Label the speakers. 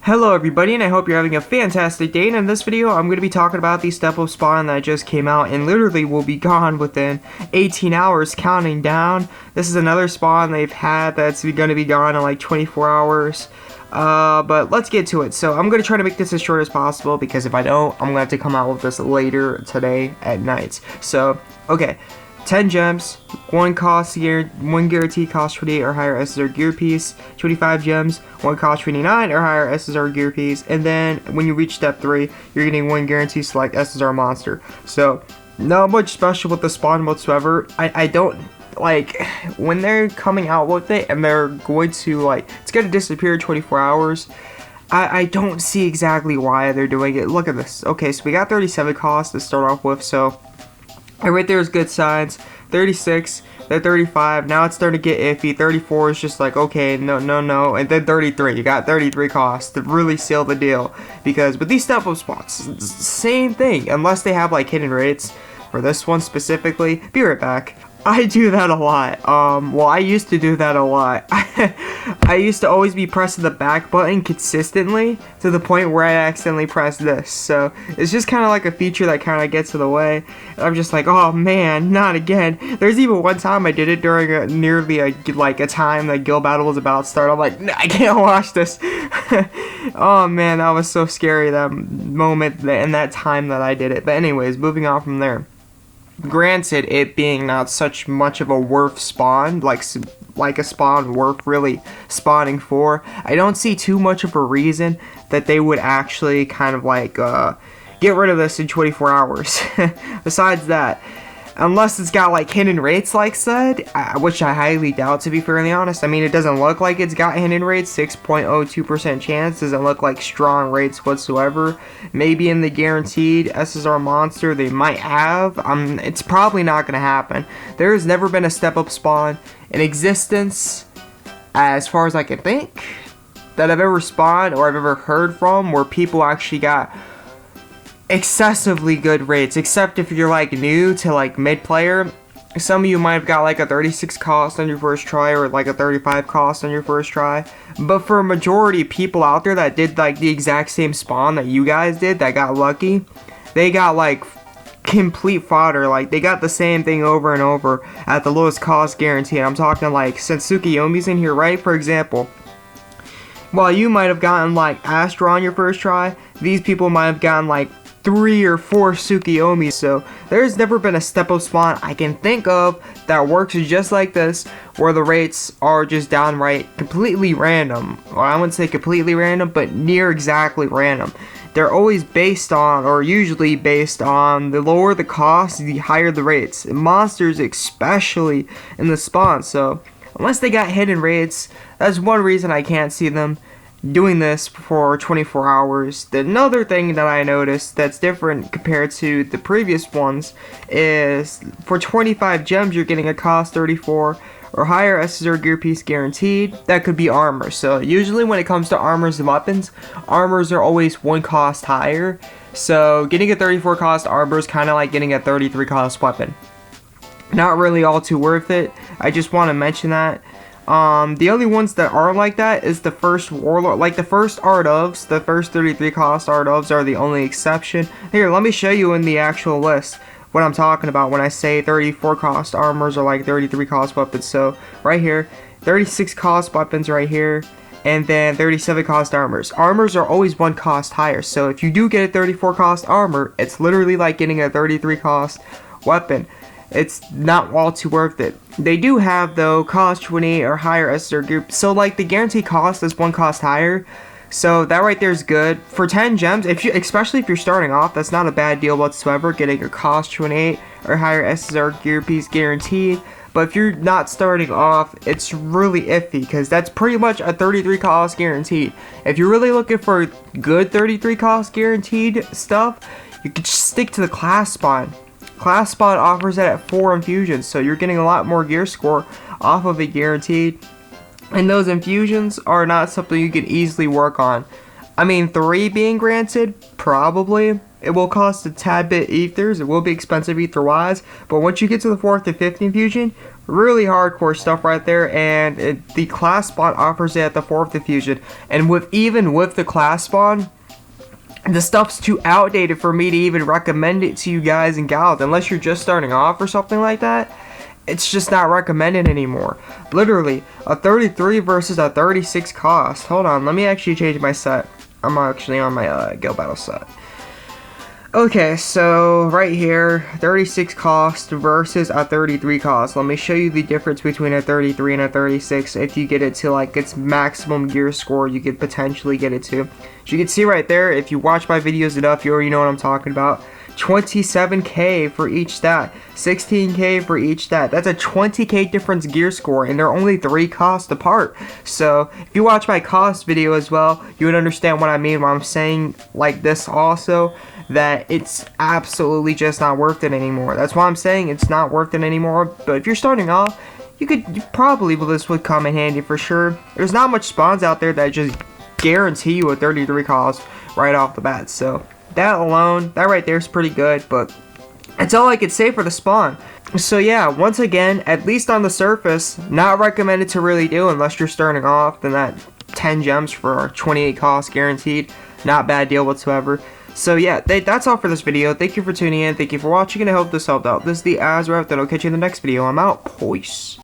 Speaker 1: Hello everybody, and I hope you're having a fantastic day, and in this video I'm going to be talking about the step-up spawn that just came out and literally will be gone within 18 hours counting down. This is another spawn they've had that's going to be gone in like 24 hours. But let's get to it. So I'm going to try to make this as short as possible, because if I don't, I'm going to have to come out with this later today at night. So, okay. 10 gems, 1 guaranteed cost 28 or higher SSR gear piece, 25 gems, 1 cost 29 or higher SSR gear piece, and then when you reach step 3, you're getting 1 guaranteed select SSR monster. So, not much special with the spawn whatsoever. I don't, like, when they're coming out with it and they're going to, like, it's going to disappear in 24 hours, I don't see exactly why they're doing it. Look at this. Okay, so we got 37 costs to start off with, so right there is good signs. 36, then 35, now it's starting to get iffy. 34 is just like, okay, no, and then 33, you got 33 costs to really seal the deal, because with these step-up spots, same thing, unless they have like hidden rates. For this one specifically, be right back. I do that a lot. Well, I used to do that a lot. I used to always be pressing the back button consistently to the point where I accidentally pressed this. So it's just kind of like a feature that kind of gets in the way. And I'm just like, oh man, not again. There's even one time I did it during nearly a time that Guild Battle was about to start. I'm like, nah, I can't watch this. Oh man, that was so scary, that moment and that time that I did it. But anyways, moving on from there. Granted, it being not such much of a worth spawn, like a spawn worth really spawning for, I don't see too much of a reason that they would actually kind of like get rid of this in 24 hours. Besides that, unless it's got like hidden rates like said, which I highly doubt, to be fairly honest. I mean, it doesn't look like it's got hidden rates. 6.02% chance, doesn't look like strong rates whatsoever. Maybe in the guaranteed SSR monster they might have. It's probably not going to happen. There has never been a step-up spawn in existence, as far as I can think, that I've ever spawned or I've ever heard from where people actually got excessively good rates, except if you're like new to like mid player. Some of you might have got like a 36 cost on your first try, or like a 35 cost on your first try, but for a majority of people out there that did like the exact same spawn that you guys did, that got lucky, they got like complete fodder. Like they got the same thing over and over at the lowest cost guarantee. I'm talking like, since Tsukiyomi's in here, right? For example, while you might have gotten like Astra on your first try, these people might have gotten like 3 or 4 Tsukiyomis. So there's never been a step-up spawn I can think of that works just like this, where the rates are just downright completely random. Well, I wouldn't say completely random, but near exactly random. They're always based on, or usually based on, the lower the cost, the higher the rates. And monsters especially in the spawn. So unless they got hidden rates, that's one reason I can't see them doing this for 24 hours. Another thing that I noticed that's different compared to the previous ones is for 25 gems you're getting a cost 34 or higher SSR gear piece guaranteed. That could be armor. So usually when it comes to armors and weapons, armors are always 1 cost higher. So getting a 34 cost armor is kind of like getting a 33 cost weapon. Not really all too worth it. I just want to mention that. The only ones that are like that is the first warlord, like the first art ofs, the first 33 cost art ofs are the only exception. Here, let me show you in the actual list what I'm talking about when I say 34 cost armors are like 33 cost weapons. So right here, 36 cost weapons right here, and then 37 cost armors. Armors are always 1 cost higher. So if you do get a 34 cost armor, it's literally like getting a 33 cost weapon. It's not all too worth it. They do have, though, cost 20 or higher SSR gear. So, like, the guaranteed cost is 1 cost higher. So, that right there is good. For 10 gems, especially if you're starting off, that's not a bad deal whatsoever, getting a cost 28 or higher SSR gear piece guaranteed. But if you're not starting off, it's really iffy, because that's pretty much a 33 cost guaranteed. If you're really looking for good 33 cost guaranteed stuff, you could just stick to the class spawn. Class spawn offers that at 4 infusions, so you're getting a lot more gear score off of it guaranteed. And those infusions are not something you can easily work on. I mean, 3 being granted, probably, it will cost a tad bit ethers. It will be expensive ether wise, but once you get to the 4th and 5th infusion, really hardcore stuff right there. And the class spawn offers it at the 4th infusion, and even with the class spawn, the stuff's too outdated for me to even recommend it to you guys in Gallop unless you're just starting off or something like that. It's just not recommended anymore. Literally, a 33 versus a 36 cost. Hold on, let me actually change my set. I'm actually on my Go Battle set. Okay, so right here, 36 cost versus a 33 cost. Let me show you the difference between a 33 and a 36. If you get it to like its maximum gear score, you could potentially get it to. As you can see right there, if you watch my videos enough, you already know what I'm talking about. 27k for each stat, 16k for each stat. That's a 20k difference gear score, and they're only 3 costs apart. So if you watch my cost video as well, you would understand what I mean when I'm saying like this also, that it's absolutely just not worth it anymore. That's why I'm saying it's not worth it anymore. But if you're starting off, you probably this would come in handy for sure. There's not much spawns out there that just guarantee you a 33 cost right off the bat. So that alone, that right there is pretty good, but that's all I could say for the spawn. So yeah, once again, at least on the surface, not recommended to really do unless you're starting off. Then that 10 gems for 28 cost guaranteed, not bad deal whatsoever. So yeah, that's all for this video. Thank you for tuning in, thank you for watching, and I hope this helped out. This is the AzureWrath, and I'll catch you in the next video. I'm out. Peace.